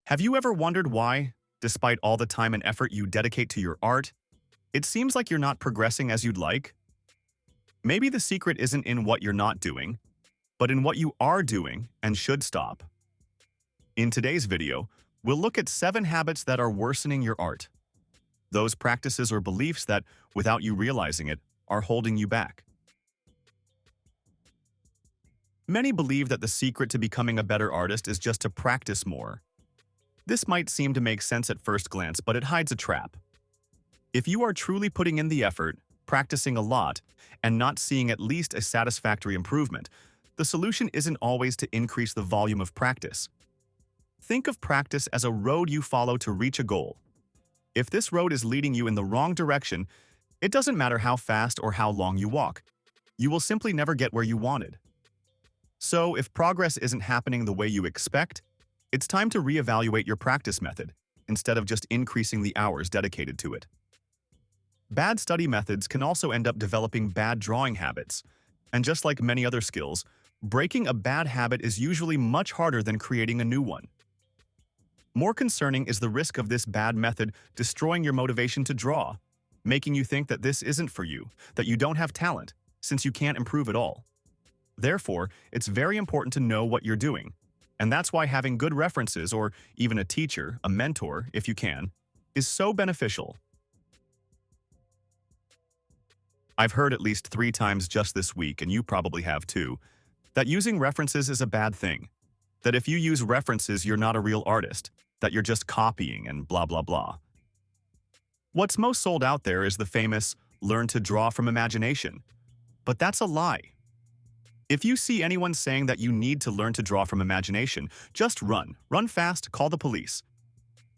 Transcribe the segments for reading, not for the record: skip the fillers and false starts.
Have you ever wondered why, despite all the time and effort you dedicate to your art, it seems like you're not progressing as you'd like? Maybe the secret isn't in what you're not doing, but in what you are doing and should stop. In today's video, we'll look at 7 habits that are worsening your art. Those practices or beliefs that, without you realizing it, are holding you back. Many believe that the secret to becoming a better artist is just to practice more. This might seem to make sense at first glance, but it hides a trap. If you are truly putting in the effort, practicing a lot, and not seeing at least a satisfactory improvement, the solution isn't always to increase the volume of practice. Think of practice as a road you follow to reach a goal. If this road is leading you in the wrong direction, it doesn't matter how fast or how long you walk. You will simply never get where you wanted. So, if progress isn't happening the way you expect, it's time to reevaluate your practice method, instead of just increasing the hours dedicated to it. Bad study methods can also end up developing bad drawing habits, and just like many other skills, breaking a bad habit is usually much harder than creating a new one. More concerning is the risk of this bad method destroying your motivation to draw, making you think that this isn't for you, that you don't have talent, since you can't improve at all. Therefore, it's very important to know what you're doing, and that's why having good references, or even a teacher, a mentor, if you can, is so beneficial. I've heard at least 3 times just this week, and you probably have too, that using references is a bad thing. That if you use references, you're not a real artist, that you're just copying and blah blah blah. What's most sold out there is the famous "learn to draw from imagination." But that's a lie. If you see anyone saying that you need to learn to draw from imagination, just run. Run fast, call the police.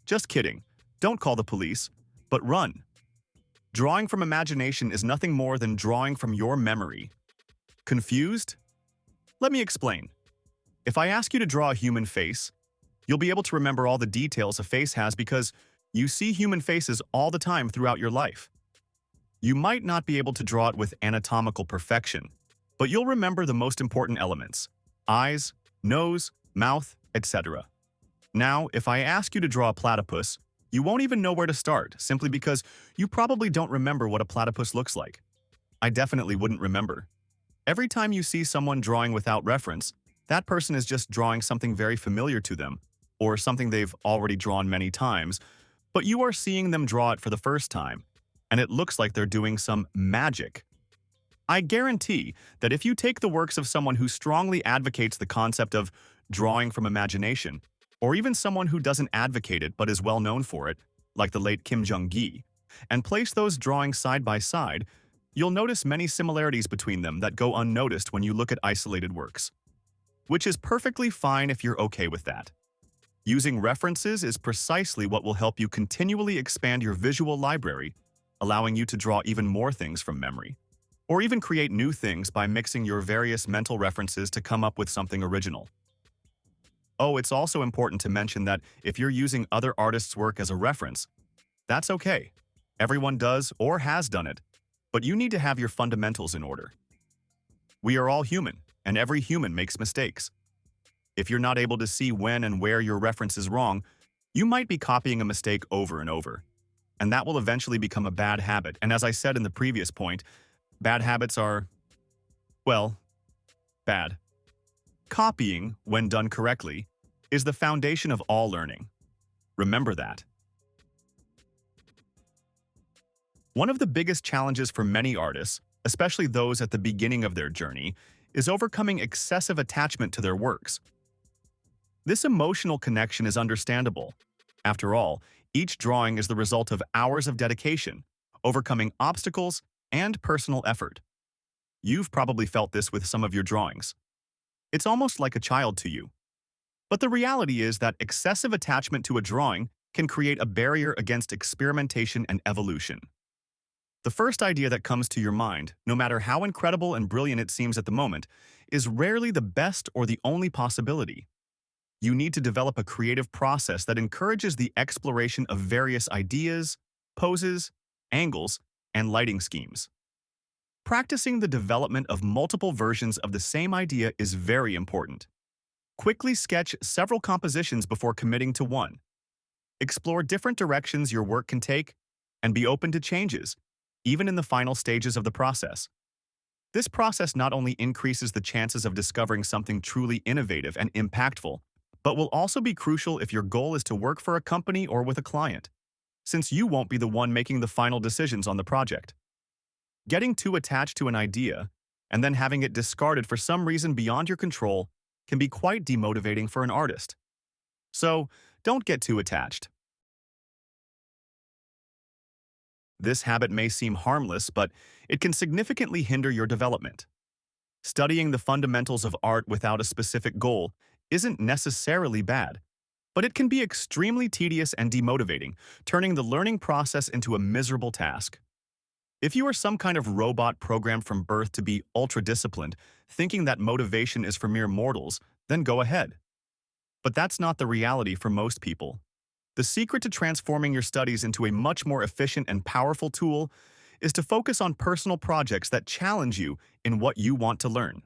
Just kidding. Don't call the police, but run. Drawing from imagination is nothing more than drawing from your memory. Confused? Let me explain. If I ask you to draw a human face, you'll be able to remember all the details a face has because you see human faces all the time throughout your life. You might not be able to draw it with anatomical perfection, but you'll remember the most important elements: eyes, nose, mouth, etc. Now, if I ask you to draw a platypus, you won't even know where to start, simply because you probably don't remember what a platypus looks like. I definitely wouldn't remember. Every time you see someone drawing without reference, that person is just drawing something very familiar to them, or something they've already drawn many times, but you are seeing them draw it for the first time, and it looks like they're doing some magic. I guarantee that if you take the works of someone who strongly advocates the concept of drawing from imagination, or even someone who doesn't advocate it but is well known for it, like the late Kim Jong-gi, and place those drawings side by side, you'll notice many similarities between them that go unnoticed when you look at isolated works. Which is perfectly fine if you're okay with that. Using references is precisely what will help you continually expand your visual library, allowing you to draw even more things from memory, or even create new things by mixing your various mental references to come up with something original. Oh, it's also important to mention that if you're using other artists' work as a reference, that's okay. Everyone does or has done it, but you need to have your fundamentals in order. We are all human, and every human makes mistakes. If you're not able to see when and where your reference is wrong, you might be copying a mistake over and over, and that will eventually become a bad habit. And as I said in the previous point, bad habits are, well, bad. Copying, when done correctly, is the foundation of all learning. Remember that. One of the biggest challenges for many artists, especially those at the beginning of their journey, is overcoming excessive attachment to their works. This emotional connection is understandable. After all, each drawing is the result of hours of dedication, overcoming obstacles, and personal effort. You've probably felt this with some of your drawings. It's almost like a child to you. But the reality is that excessive attachment to a drawing can create a barrier against experimentation and evolution. The first idea that comes to your mind, no matter how incredible and brilliant it seems at the moment, is rarely the best or the only possibility. You need to develop a creative process that encourages the exploration of various ideas, poses, angles, and lighting schemes. Practicing the development of multiple versions of the same idea is very important. Quickly sketch several compositions before committing to one. Explore different directions your work can take and be open to changes, even in the final stages of the process. This process not only increases the chances of discovering something truly innovative and impactful, but will also be crucial if your goal is to work for a company or with a client, since you won't be the one making the final decisions on the project. Getting too attached to an idea and then having it discarded for some reason beyond your control can be quite demotivating for an artist. So, don't get too attached. This habit may seem harmless, but it can significantly hinder your development. Studying the fundamentals of art without a specific goal isn't necessarily bad, but it can be extremely tedious and demotivating, turning the learning process into a miserable task. If you are some kind of robot programmed from birth to be ultra-disciplined, thinking that motivation is for mere mortals, then go ahead. But that's not the reality for most people. The secret to transforming your studies into a much more efficient and powerful tool is to focus on personal projects that challenge you in what you want to learn.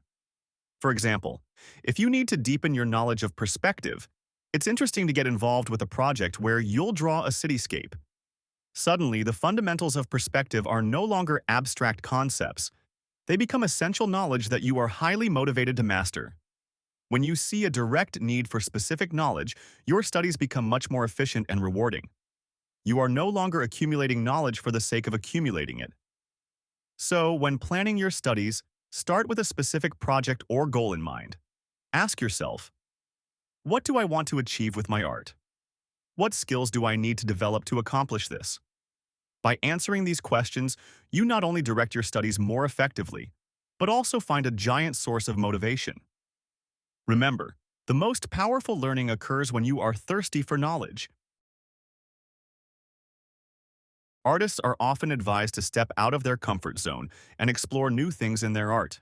For example, if you need to deepen your knowledge of perspective, it's interesting to get involved with a project where you'll draw a cityscape. Suddenly, the fundamentals of perspective are no longer abstract concepts. They become essential knowledge that you are highly motivated to master. When you see a direct need for specific knowledge, your studies become much more efficient and rewarding. You are no longer accumulating knowledge for the sake of accumulating it. So, when planning your studies, start with a specific project or goal in mind. Ask yourself, what do I want to achieve with my art? What skills do I need to develop to accomplish this? By answering these questions, you not only direct your studies more effectively, but also find a giant source of motivation. Remember, the most powerful learning occurs when you are thirsty for knowledge. Artists are often advised to step out of their comfort zone and explore new things in their art.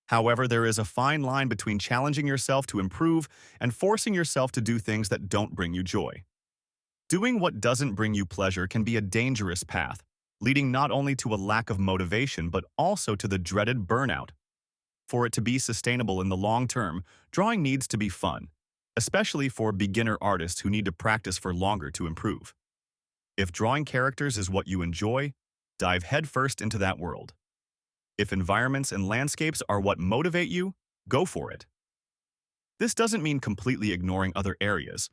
However, there is a fine line between challenging yourself to improve and forcing yourself to do things that don't bring you joy. Doing what doesn't bring you pleasure can be a dangerous path, leading not only to a lack of motivation but also to the dreaded burnout. For it to be sustainable in the long term, drawing needs to be fun, especially for beginner artists who need to practice for longer to improve. If drawing characters is what you enjoy, dive headfirst into that world. If environments and landscapes are what motivate you, go for it. This doesn't mean completely ignoring other areas,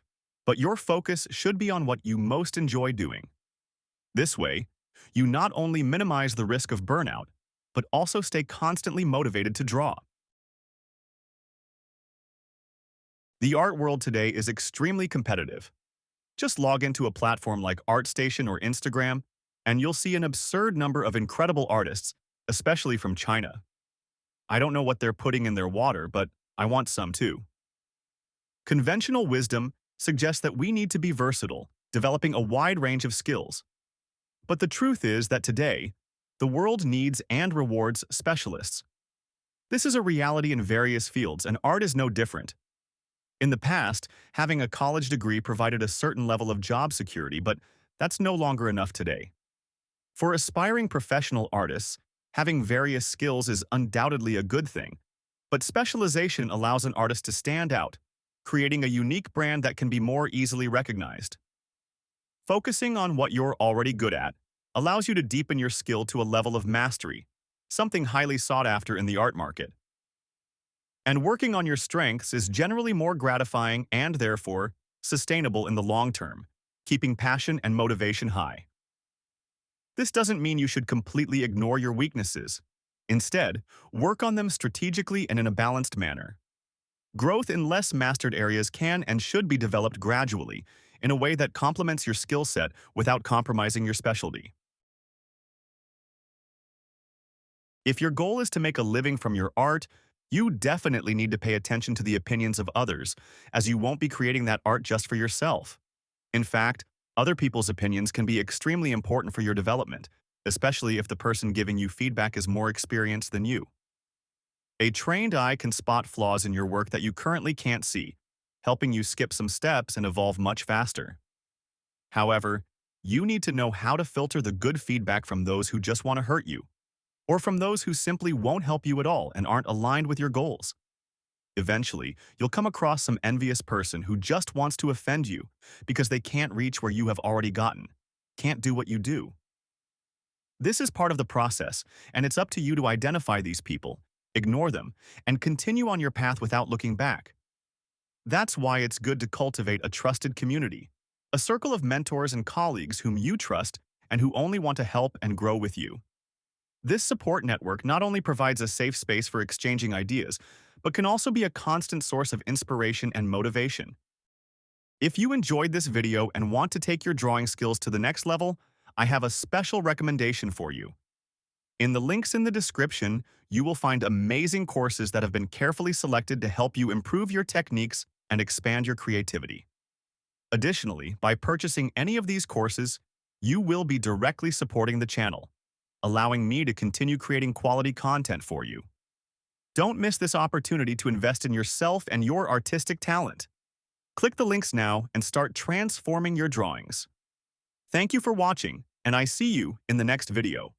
but your focus should be on what you most enjoy doing. This way, you not only minimize the risk of burnout, but also stay constantly motivated to draw. The art world today is extremely competitive. Just log into a platform like ArtStation or Instagram, and you'll see an absurd number of incredible artists, especially from China. I don't know what they're putting in their water, but I want some too. Conventional wisdom suggests that we need to be versatile, developing a wide range of skills. But the truth is that today, the world needs and rewards specialists. This is a reality in various fields, and art is no different. In the past, having a college degree provided a certain level of job security, but that's no longer enough today. For aspiring professional artists, having various skills is undoubtedly a good thing, but specialization allows an artist to stand out, creating a unique brand that can be more easily recognized. Focusing on what you're already good at allows you to deepen your skill to a level of mastery, something highly sought after in the art market. And working on your strengths is generally more gratifying and, therefore, sustainable in the long term, keeping passion and motivation high. This doesn't mean you should completely ignore your weaknesses. Instead, work on them strategically and in a balanced manner. Growth in less mastered areas can and should be developed gradually, in a way that complements your skill set without compromising your specialty. If your goal is to make a living from your art, you definitely need to pay attention to the opinions of others, as you won't be creating that art just for yourself. In fact, other people's opinions can be extremely important for your development, especially if the person giving you feedback is more experienced than you. A trained eye can spot flaws in your work that you currently can't see, helping you skip some steps and evolve much faster. However, you need to know how to filter the good feedback from those who just want to hurt you, or from those who simply won't help you at all and aren't aligned with your goals. Eventually, you'll come across some envious person who just wants to offend you because they can't reach where you have already gotten, can't do what you do. This is part of the process, and it's up to you to identify these people, ignore them, and continue on your path without looking back. That's why it's good to cultivate a trusted community, a circle of mentors and colleagues whom you trust and who only want to help and grow with you. This support network not only provides a safe space for exchanging ideas, but can also be a constant source of inspiration and motivation. If you enjoyed this video and want to take your drawing skills to the next level, I have a special recommendation for you. In the links in the description, you will find amazing courses that have been carefully selected to help you improve your techniques and expand your creativity. Additionally, by purchasing any of these courses, you will be directly supporting the channel, allowing me to continue creating quality content for you. Don't miss this opportunity to invest in yourself and your artistic talent. Click the links now and start transforming your drawings. Thank you for watching, and I see you in the next video.